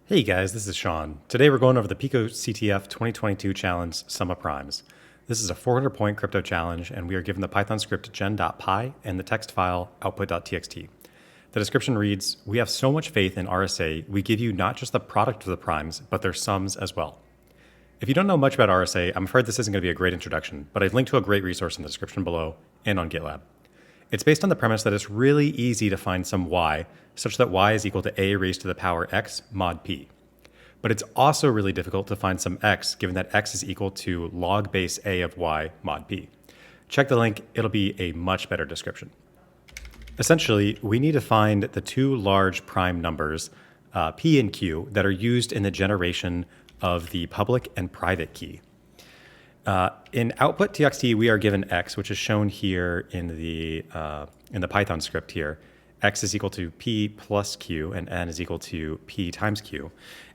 Hey guys, this is Sean. Today we're going over the picoCTF 2022 challenge Sum of Primes. This is a 400-point crypto challenge, and we are given the Python script gen.py and the text file output.txt. The description reads, "We have so much faith in RSA, we give you not just the product of the primes, but their sums as well." If you don't know much about RSA, I'm afraid this isn't going to be a great introduction, but I've linked to a great resource in the description below and on GitLab. It's based on the premise that it's really easy to find some y, such that y is equal to a raised to the power x mod p. But it's also really difficult to find some x, given that x is equal to log base a of y mod p. Check the link, it'll be a much better description. Essentially, we need to find the two large prime numbers, p and q, that are used in the generation of the public and private key. In output.txt, we are given x, which is shown here in the Python script here. X is equal to p plus q, and n is equal to p times q.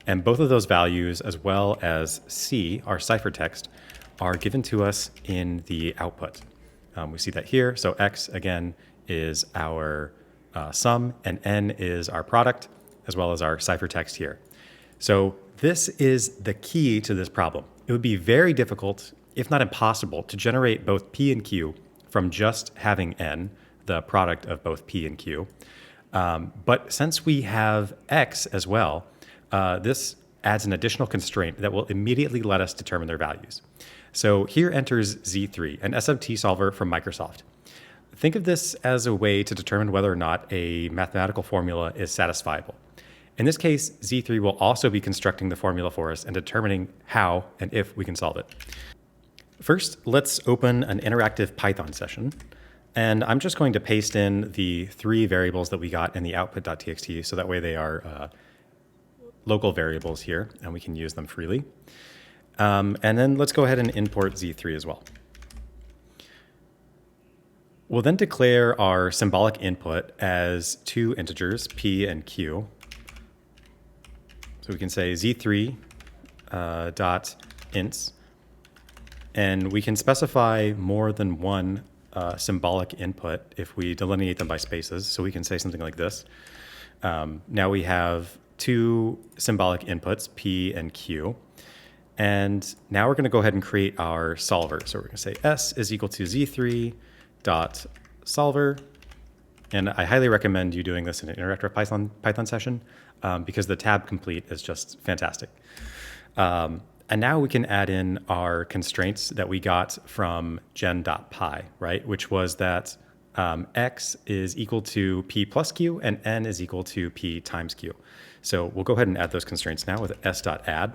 And both of those values, as well as c, our ciphertext, are given to us in the output. We see that here. So x, again, is our sum, and n is our product, as well as our ciphertext here. So this is the key to this problem. It would be very difficult, if not impossible, to generate both p and q from just having n, the product of both p and q. But since we have x as well, this adds an additional constraint that will immediately let us determine their values. So here enters Z3, an SMT solver from Microsoft. Think of this as a way to determine whether or not a mathematical formula is satisfiable. In this case, Z3 will also be constructing the formula for us and determining how and if we can solve it. First, let's open an interactive Python session. And I'm just going to paste in the three variables that we got in the output.txt, so that way they are local variables here, and we can use them freely. And then let's go ahead and import Z3 as well. We'll then declare our symbolic input as two integers, p and q. So we can say Z3 dot ints, and we can specify more than one symbolic input if we delineate them by spaces. So we can say something like this. Now we have two symbolic inputs, p and q. And now we're going to go ahead and create our solver. So we're going to say s is equal to z3 dot solver. And I highly recommend you doing this in an interactive Python session because the tab complete is just fantastic. And now we can add in our constraints that we got from gen.py, right? Which was that x is equal to p plus q and n is equal to p times q. So we'll go ahead and add those constraints now with s.add.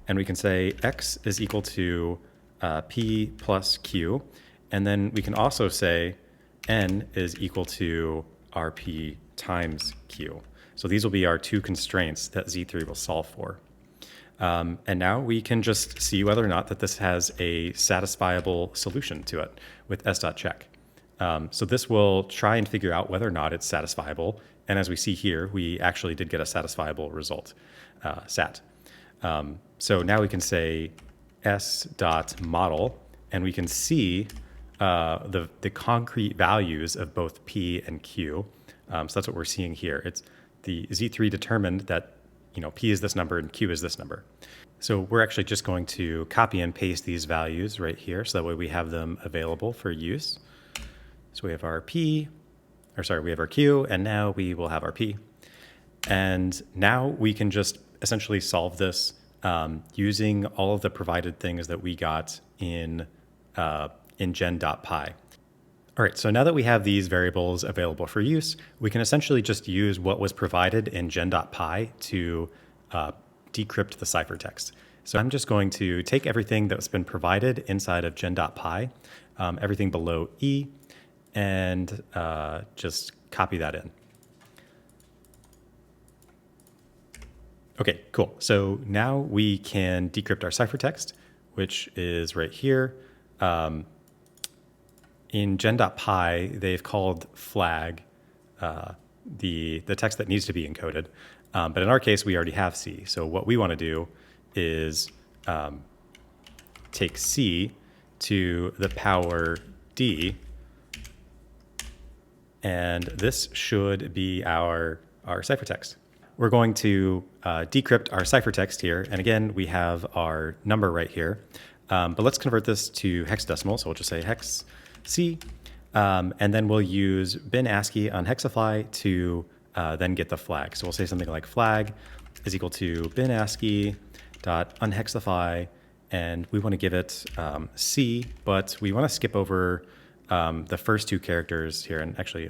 And we can say x is equal to p plus q. And then we can also say n is equal to rp times q. So these will be our two constraints that Z3 will solve for. And now we can just see whether or not that this has a satisfiable solution to it with s.check. So this will try and figure out whether or not it's satisfiable. And as we see here, we actually did get a satisfiable result, sat. So now we can say s.model, and we can see the concrete values of both p and q. So that's what we're seeing here. It's the Z3 determined that p is this number and q is this number. So we're actually just going to copy and paste these values right here, so that way we have them available for use. So we have our we have our q, and now we will have our p. And now we can just essentially solve this using all of the provided things that we got in gen.py. All right, so now that we have these variables available for use, we can essentially just use what was provided in gen.py to decrypt the ciphertext. So I'm just going to take everything that's been provided inside of gen.py, everything below E, and just copy that in. Okay, cool. So now we can decrypt our ciphertext, which is right here. In gen.py, they've called flag the text that needs to be encoded. But in our case, we already have C. So what we want to do is take C to the power D, and this should be our ciphertext. we're going to decrypt our ciphertext here. And again, we have our number right here. But let's convert this to hexadecimal. So we'll just say hex C. And then we'll use bin ASCII on hexafly to then get the flag. So we'll say something like flag is equal to bin ASCII dot unhexify, and we want to give it C, but we want to skip over the first two characters here. And actually,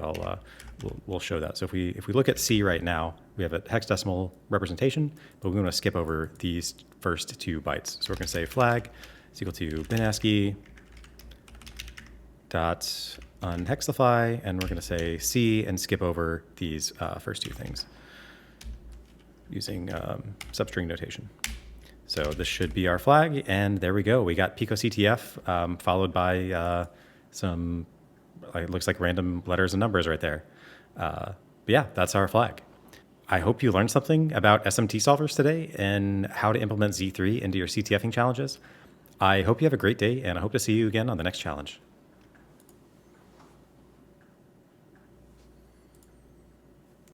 we'll show that. So if we look at C right now, we have a hexadecimal representation, but we want to skip over these first 2 bytes. So we're going to say flag is equal to bin ASCII dot unhexify, and we're going to say C and skip over these first 2 things using substring notation. So this should be our flag, and there we go. We got picoCTF followed by some, it looks like random letters and numbers right there. But yeah, that's our flag. I hope you learned something about SMT solvers today and how to implement Z3 into your CTFing challenges. I hope you have a great day, and I hope to see you again on the next challenge.